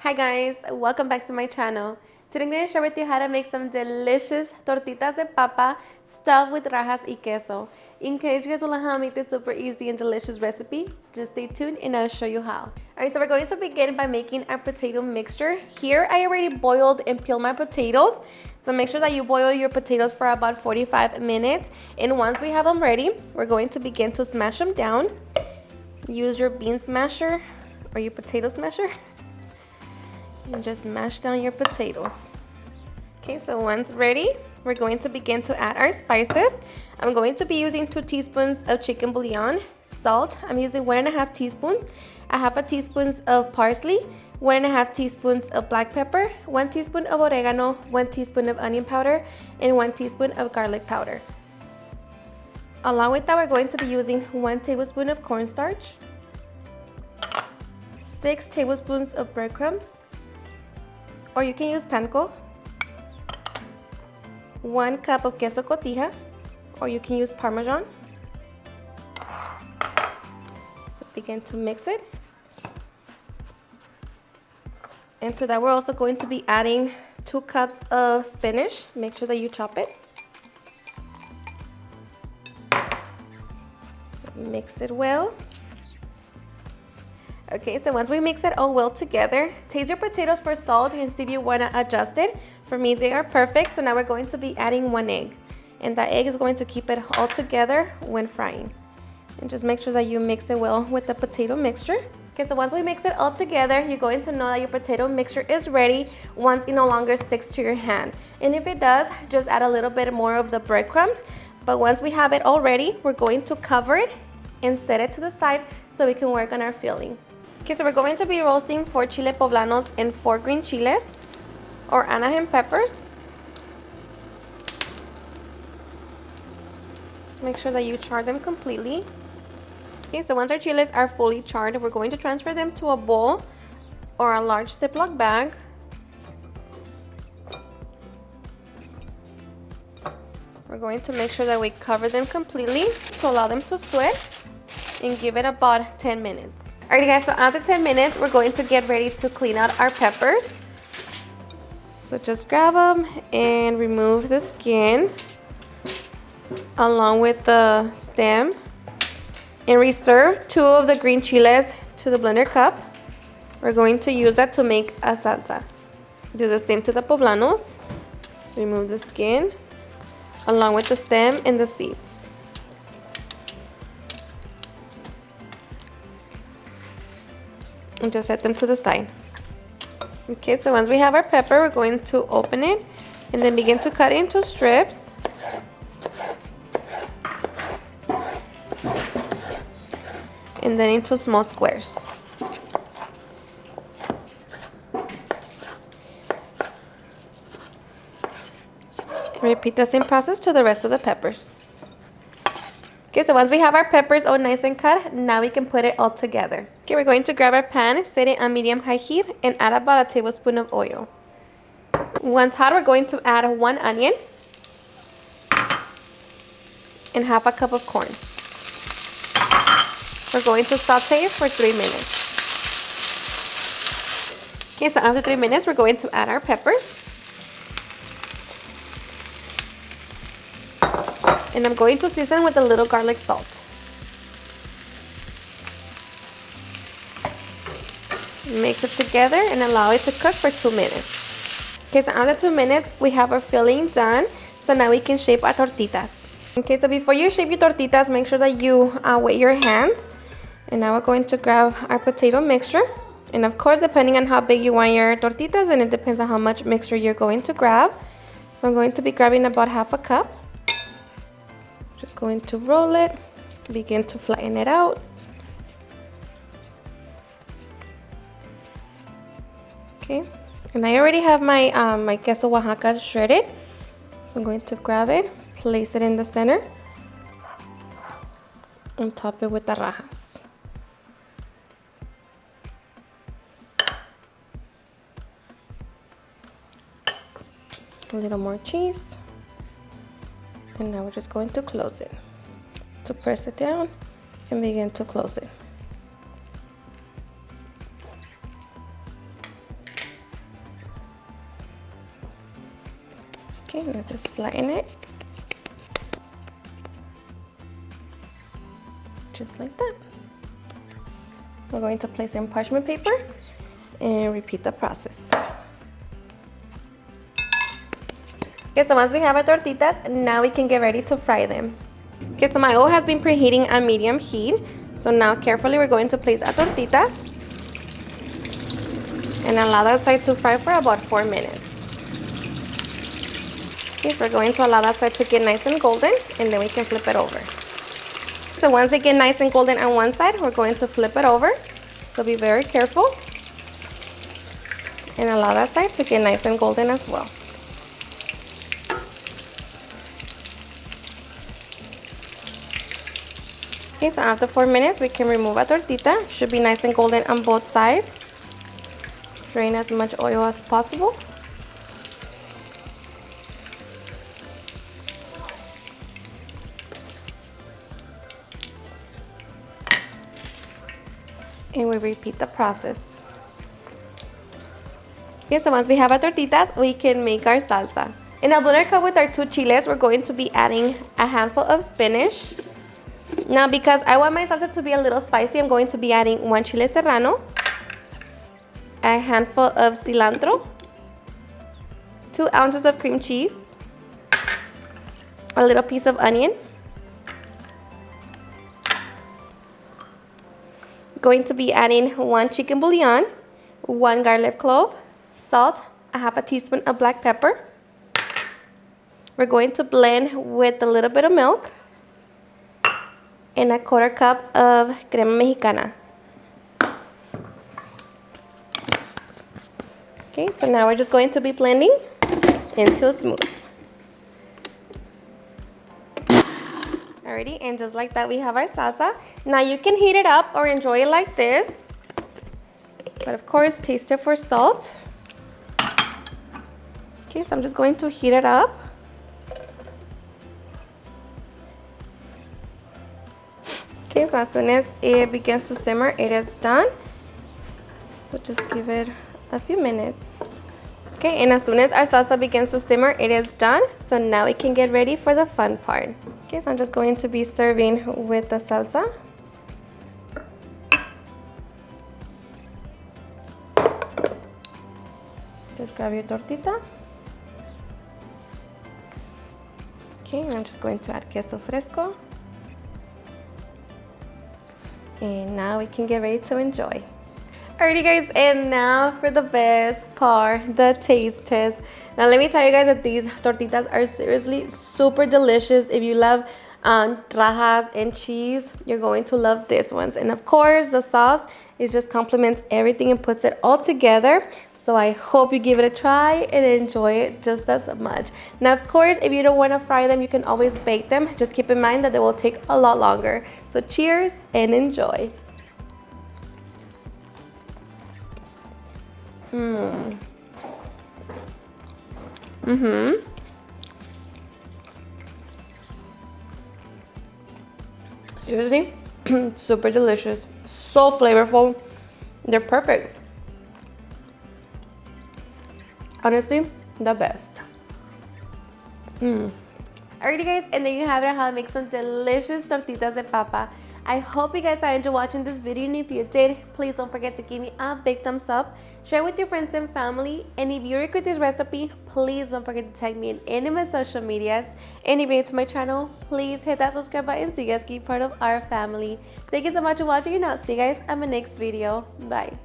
Hi guys, welcome back to my channel. Today I'm going to share with you how to make some delicious tortitas de papa stuffed with rajas y queso. In case you guys want to know how to make this super easy and delicious recipe, just stay tuned and I'll show you how. Alright, so we're going to begin by making our potato mixture. Here I already boiled and peeled my potatoes. So make sure that you boil your potatoes for about 45 minutes. And once we have them ready, we're going to begin to smash them down. Use your bean smasher or your potato smasher. And just mash down your potatoes. Okay, so once ready, we're going to begin to add our spices. I'm going to be using 2 teaspoons of chicken bouillon, salt. I'm using 1.5 teaspoons, a half a teaspoon of parsley, 1.5 teaspoons of black pepper, 1 teaspoon of oregano, 1 teaspoon of onion powder, and 1 teaspoon of garlic powder. Along with that, we're going to be using 1 tablespoon of cornstarch, 6 tablespoons of breadcrumbs, or you can use panko, 1 cup of queso cotija, or you can use parmesan. So begin to mix it. And to that we're also going to be adding 2 cups of spinach. Make sure that you chop it. So mix it well. Okay, so once we mix it all well together, taste your potatoes for salt and see if you want to adjust it. For me, they are perfect. So now we're going to be adding 1 egg. And that egg is going to keep it all together when frying. And just make sure that you mix it well with the potato mixture. Okay, so once we mix it all together, you're going to know that your potato mixture is ready once it no longer sticks to your hand. And if it does, just add a little bit more of the breadcrumbs. But once we have it all ready, we're going to cover it and set it to the side so we can work on our filling. Okay, so we're going to be roasting 4 chile poblanos and 4 green chiles or Anaheim peppers. Just make sure that you char them completely. Okay, so once our chiles are fully charred, we're going to transfer them to a bowl or a large Ziploc bag. We're going to make sure that we cover them completely to allow them to sweat and give it about 10 minutes. Alrighty guys, so after 10 minutes, we're going to get ready to clean out our peppers. So just grab them and remove the skin along with the stem. And reserve 2 of the green chiles to the blender cup. We're going to use that to make a salsa. Do the same to the poblanos. Remove the skin along with the stem and the seeds. And just set them to the side. Okay, so once we have our pepper, we're going to open it and then begin to cut into strips. And then into small squares. And repeat the same process to the rest of the peppers. Okay, so once we have our peppers all nice and cut, now we can put it all together. Okay, we're going to grab our pan, set it on medium-high heat, and add about a tablespoon of oil. Once hot, we're going to add 1 onion and half a cup of corn. We're going to saute for 3 minutes. Okay, so after 3 minutes, we're going to add our peppers. And I'm going to season with a little garlic salt. Mix it together and allow it to cook for 2 minutes. Okay, so after 2 minutes, we have our filling done. So now we can shape our tortitas. Okay, so before you shape your tortitas, make sure that you wet your hands. And now we're going to grab our potato mixture. And of course, depending on how big you want your tortitas, and it depends on how much mixture you're going to grab. So I'm going to be grabbing about half a cup. Just going to roll it, begin to flatten it out. Okay, and I already have my my queso oaxaca shredded. So I'm going to grab it, place it in the center, and top it with the rajas. A little more cheese. And now we're just going to close it. To press it down and begin to close it. Okay, I'm just flatten it. Just like that. We're going to place it in parchment paper and repeat the process. Okay, so once we have our tortitas, now we can get ready to fry them. Okay, so my oil has been preheating on medium heat. So now carefully we're going to place our tortitas and allow that side to fry for about 4 minutes. Okay, so we're going to allow that side to get nice and golden, and then we can flip it over. So once they get nice and golden on one side, we're going to flip it over. So be very careful and allow that side to get nice and golden as well. Okay, so after 4 minutes, we can remove our tortita. Should be nice and golden on both sides. Drain as much oil as possible. And we repeat the process. Okay, so once we have our tortitas, we can make our salsa. In a blender cup with our 2 chiles, we're going to be adding a handful of spinach. Now, because I want my salsa to be a little spicy, I'm going to be adding 1 chile serrano, a handful of cilantro, 2 ounces of cream cheese, a little piece of onion, going to be adding 1 chicken bouillon, 1 garlic clove, salt, a half a teaspoon of black pepper. We're going to blend with a little bit of milk and a 1/4 cup of crema mexicana. Okay, so now we're just going to be blending until smooth. Alrighty, and just like that, we have our salsa. Now you can heat it up or enjoy it like this, but of course, taste it for salt. Okay, so I'm just going to heat it up. Okay, so as soon as it begins to simmer, it is done. So just give it a few minutes. Okay, and as soon as our salsa begins to simmer, it is done. So now we can get ready for the fun part. Okay, so I'm just going to be serving with the salsa. Just grab your tortita. Okay, and I'm just going to add queso fresco. And now we can get ready to enjoy. Alrighty guys, and now for the best part, the taste test. Now let me tell you guys that these tortitas are seriously super delicious. If you love rajas and cheese, you're going to love this ones. And of course, the sauce, it just complements everything and puts it all together. So I hope you give it a try and enjoy it just as much. Now, of course, if you don't want to fry them, you can always bake them. Just keep in mind that they will take a lot longer. So cheers and enjoy. Seriously, super delicious, so flavorful. They're perfect. Honestly, the best. Alrighty guys, and there you have it, how to make some delicious tortitas de papa. I hope you guys enjoyed watching this video, and if you did, please don't forget to give me a big thumbs up, share with your friends and family, and if you agree with this recipe, please don't forget to tag me in any of my social medias, and if you're new to my channel, please hit that subscribe button so you guys can be part of our family. Thank you so much for watching, and I'll see you guys on my next video. Bye.